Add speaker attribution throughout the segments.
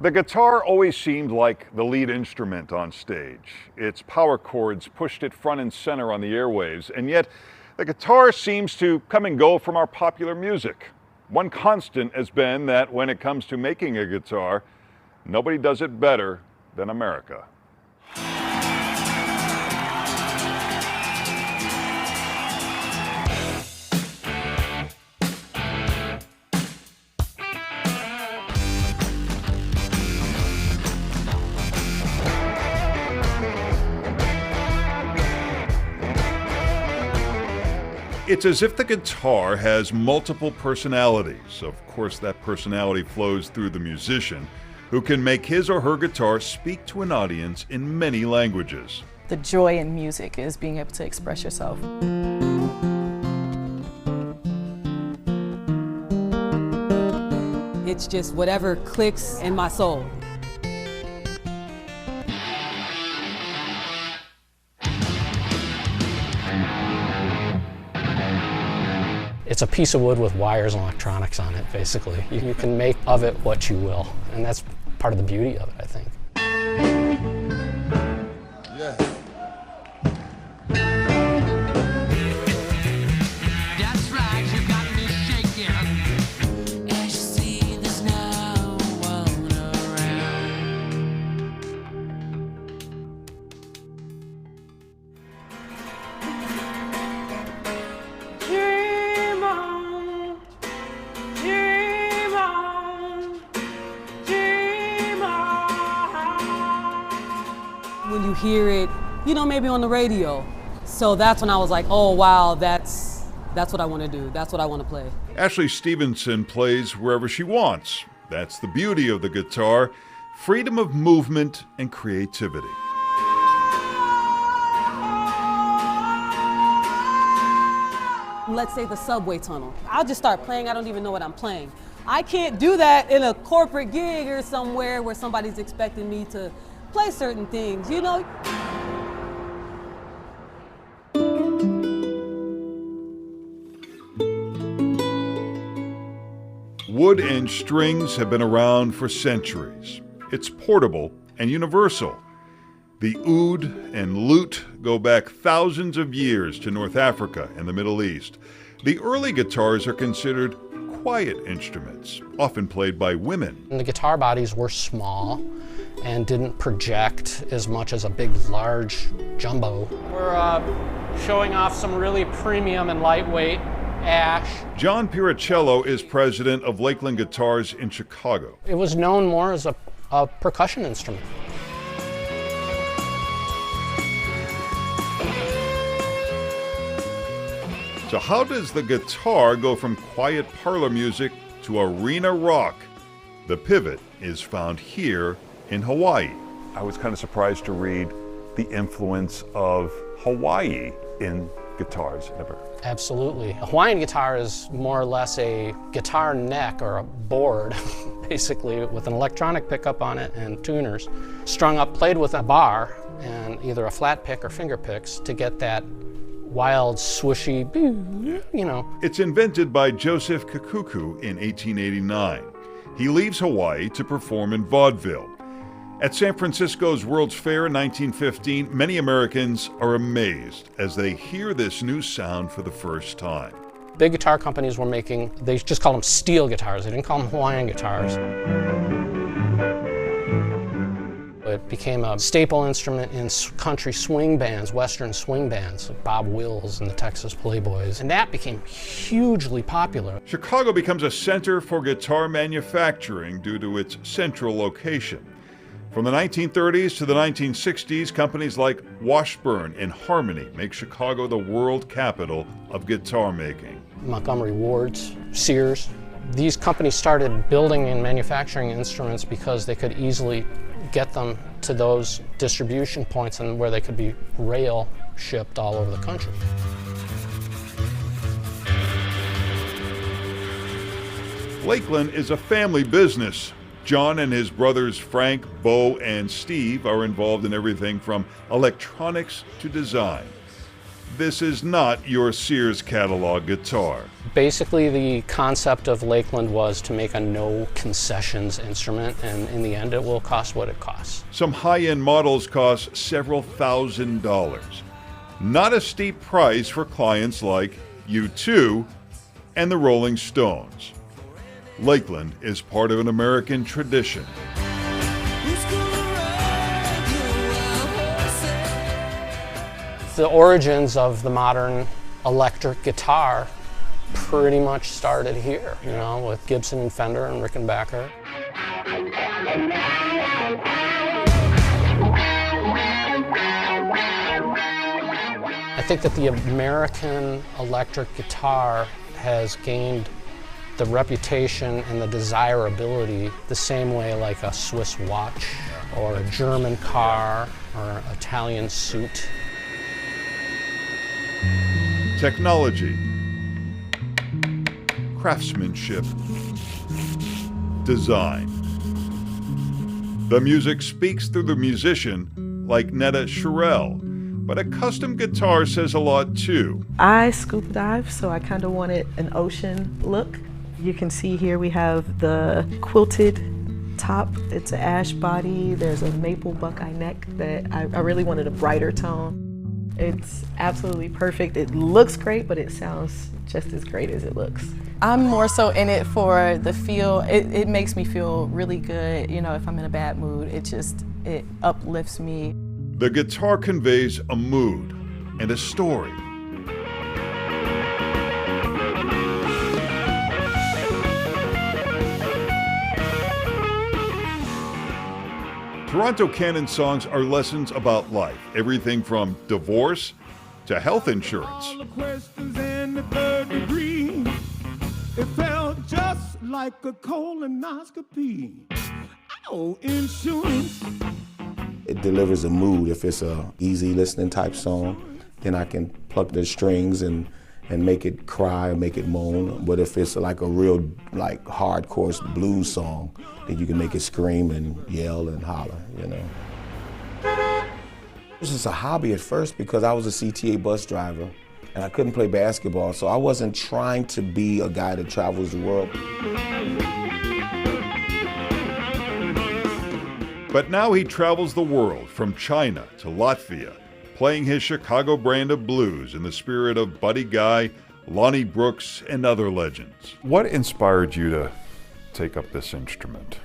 Speaker 1: The guitar always seemed like the lead instrument on stage. Its power chords pushed it front and center on the airwaves, and yet the guitar seems to come and go from our popular music. One constant has been that when it comes to making a guitar, nobody does it better than America. It's as if the guitar has multiple personalities. Of course, that personality flows through the musician, who can make his or her guitar speak to an audience in many languages.
Speaker 2: The joy in music is being able to express yourself.
Speaker 3: It's just whatever clicks in my soul.
Speaker 4: It's a piece of wood with wires and electronics on it, basically. You can make of it what you will, and that's part of the beauty of it, I think.
Speaker 5: Yeah.
Speaker 6: That's right, you got me shaking. As you see, there's no one around.
Speaker 7: Dream on, dream on, dream on.
Speaker 3: When you hear it, maybe on the radio. So that's when I was like, oh wow, that's what I want to do. That's what I want to play.
Speaker 1: Ashley Stevenson plays wherever she wants. That's the beauty of the guitar, freedom of movement and creativity.
Speaker 3: Let's say the subway tunnel. I'll just start playing, I don't even know what I'm playing. I can't do that in a corporate gig or somewhere where somebody's expecting me to play certain things,
Speaker 1: Wood and strings have been around for centuries. It's portable and universal. The oud and lute go back thousands of years to North Africa and the Middle East. The early guitars are considered quiet instruments, often played by women.
Speaker 4: And the guitar bodies were small and didn't project as much as a big, large jumbo. We're showing off some really premium and lightweight ash.
Speaker 1: John Piricello is president of Lakeland Guitars in Chicago.
Speaker 4: It was known more as a percussion instrument.
Speaker 1: So how does the guitar go from quiet parlor music to arena rock? The pivot is found here in Hawaii. I was kind of surprised to read the influence of Hawaii in guitars.
Speaker 4: Absolutely. A Hawaiian guitar is more or less a guitar neck or a board, basically, with an electronic pickup on it and tuners, strung up, played with a bar and either a flat pick or finger picks to get that wild, swooshy,
Speaker 1: It's invented by Joseph Kikuku in 1889. He leaves Hawaii to perform in vaudeville. At San Francisco's World's Fair in 1915, many Americans are amazed as they hear this new sound for the first time.
Speaker 4: Big guitar companies were making, they just called them steel guitars. They didn't call them Hawaiian guitars. It became a staple instrument in country swing bands, Western swing bands, like Bob Wills and the Texas Playboys, and that became hugely popular.
Speaker 1: Chicago becomes a center for guitar manufacturing due to its central location. From the 1930s to the 1960s, companies like Washburn and Harmony make Chicago the world capital of guitar making.
Speaker 4: Montgomery Ward's, Sears. These companies started building and manufacturing instruments because they could easily get them to those distribution points and where they could be rail shipped all over the country.
Speaker 1: Lakeland is a family business. John and his brothers Frank, Bo, and Steve are involved in everything from electronics to design. this is not your Sears catalog guitar.
Speaker 4: Basically, the concept of Lakeland was to make a no concessions instrument, and in the end, it will cost what it costs.
Speaker 1: Some high-end models cost several $1,000s. Not a steep price for clients like U2 and the Rolling Stones. Lakeland is part of an American tradition.
Speaker 4: The origins of the modern electric guitar pretty much started here, you know, with Gibson and Fender and Rickenbacker. I think that the American electric guitar has gained the reputation and the desirability the same way like a Swiss watch or a German car or an Italian suit.
Speaker 1: Technology, craftsmanship, design. The music speaks through the musician like Netta Sherrill, but a custom guitar says a lot too.
Speaker 2: I scuba dive, so I kind of wanted an ocean look. You can see here we have the quilted top. It's an ash body. There's a maple buckeye neck that I really wanted a brighter tone. It's absolutely perfect. It looks great, but it sounds just as great as it looks. I'm more so in it for the feel. It makes me feel really good. You know, if I'm in a bad mood, it uplifts me.
Speaker 1: The guitar conveys a mood and a story. Toronto Canon songs are lessons about life, everything from divorce to health insurance.
Speaker 5: All the questions in the third degree. It felt just like a colonoscopy. Oh, insurance.
Speaker 8: It delivers a mood. If it's a easy listening type song, then I can pluck the strings and make it cry or make it moan. But if it's like a real hardcore blues song, then you can make it scream and yell and holler, you know. It was just a hobby at first because I was a CTA bus driver and I couldn't play basketball, so I wasn't trying to be a guy that travels the world.
Speaker 1: But now he travels the world, from China to Latvia, playing his Chicago brand of blues in the spirit of Buddy Guy, Lonnie Brooks, and other legends. What inspired you to take up this instrument?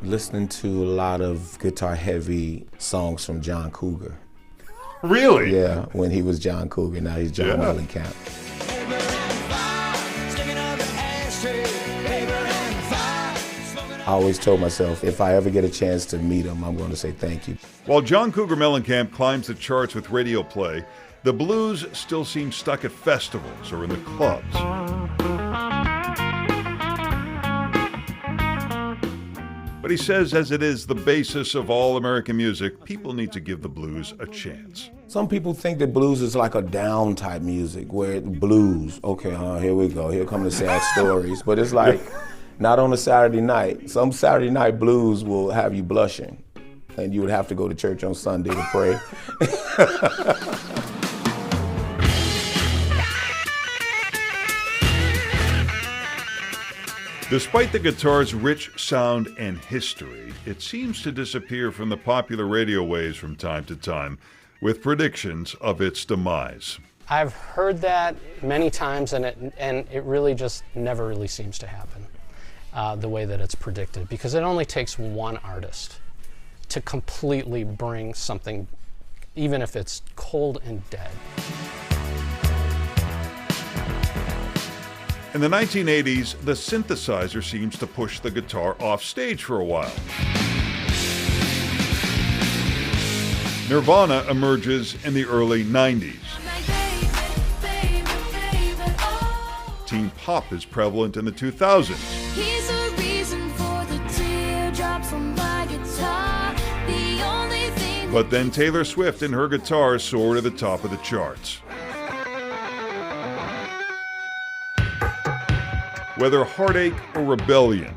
Speaker 8: Listening to a lot of guitar-heavy songs from John Cougar.
Speaker 1: Really?
Speaker 8: Yeah, when he was John Cougar, now he's John Mellencamp. I always told myself, if I ever get a chance to meet him, I'm going to say thank you.
Speaker 1: While John Cougar Mellencamp climbs the charts with radio play, the blues still seem stuck at festivals or in the clubs. But he says, as it is the basis of all American music, people need to give the blues a chance.
Speaker 8: Some people think that blues is like a down type music, where blues, okay, here we go, here come the sad stories. But it's like, not on a Saturday night. Some Saturday night blues will have you blushing, and you would have to go to church on Sunday to pray.
Speaker 1: Despite the guitar's rich sound and history, it seems to disappear from the popular radio waves from time to time, with predictions of its demise.
Speaker 4: I've heard that many times, and it really just never really seems to happen the way that it's predicted, because it only takes one artist to completely bring something, even if it's cold and dead.
Speaker 1: In the 1980s, the synthesizer seems to push the guitar off stage for a while. Nirvana emerges in the early 90s. Teen pop is prevalent in the 2000s.
Speaker 9: He's the reason for the teardrops on my guitar. The only thing.
Speaker 1: But then Taylor Swift and her guitar soar to the top of the charts. Whether heartache or rebellion,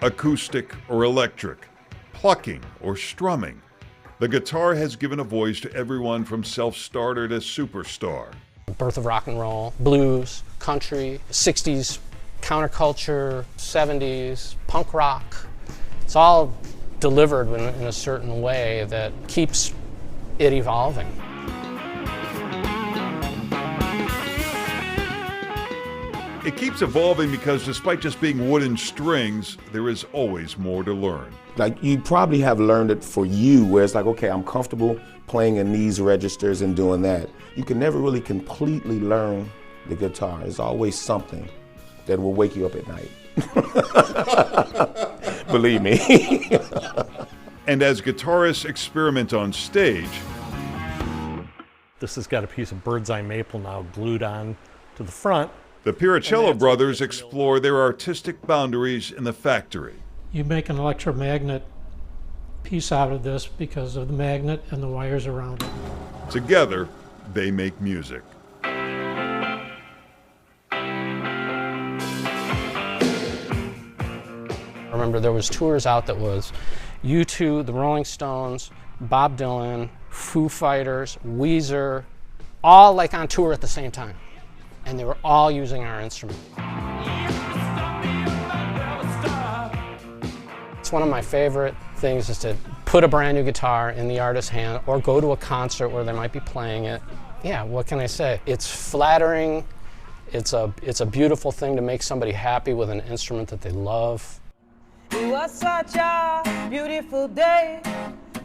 Speaker 1: acoustic or electric, plucking or strumming, The guitar has given a voice to everyone from self-starter to superstar.
Speaker 4: Birth of rock and roll, blues, country, 60s counterculture, 70s punk rock. It's all delivered in a certain way that keeps it evolving.
Speaker 1: It keeps evolving because despite just being wood and strings, there is always more to learn.
Speaker 8: Like, you probably have learned it for you, where it's like, okay, I'm comfortable playing in these registers and doing that. You can never really completely learn the guitar. There's always something that will wake you up at night. Believe me.
Speaker 1: And as guitarists experiment on stage,
Speaker 10: this has got a piece of bird's eye maple now glued on to the front.
Speaker 1: the Piricello brothers explore their artistic boundaries in the factory.
Speaker 11: You make an electromagnet piece out of this because of the magnet and the wires around it.
Speaker 1: Together, they make music.
Speaker 4: I remember there was tours out that was U2, the Rolling Stones, Bob Dylan, Foo Fighters, Weezer, all like on tour at the same time. And they were all using our instrument. It's one of my favorite things is to put a brand new guitar in the artist's hand or go to a concert where they might be playing it. Yeah, what can I say? It's flattering. It's a beautiful thing to make somebody happy with an instrument that they love.
Speaker 7: It was such a beautiful day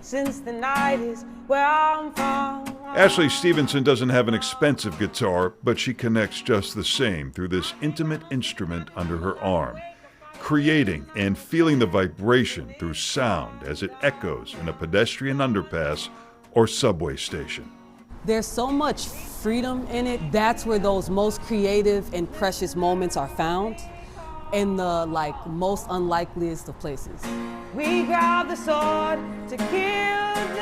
Speaker 7: since the night is where I'm from.
Speaker 1: Ashley Stevenson doesn't have an expensive guitar, but she connects just the same through this intimate instrument under her arm, creating and feeling the vibration through sound as it echoes in a pedestrian underpass or subway station.
Speaker 3: There's so much freedom in it. That's where those most creative and precious moments are found, in the most unlikeliest of places.
Speaker 7: We grabbed the sword to kill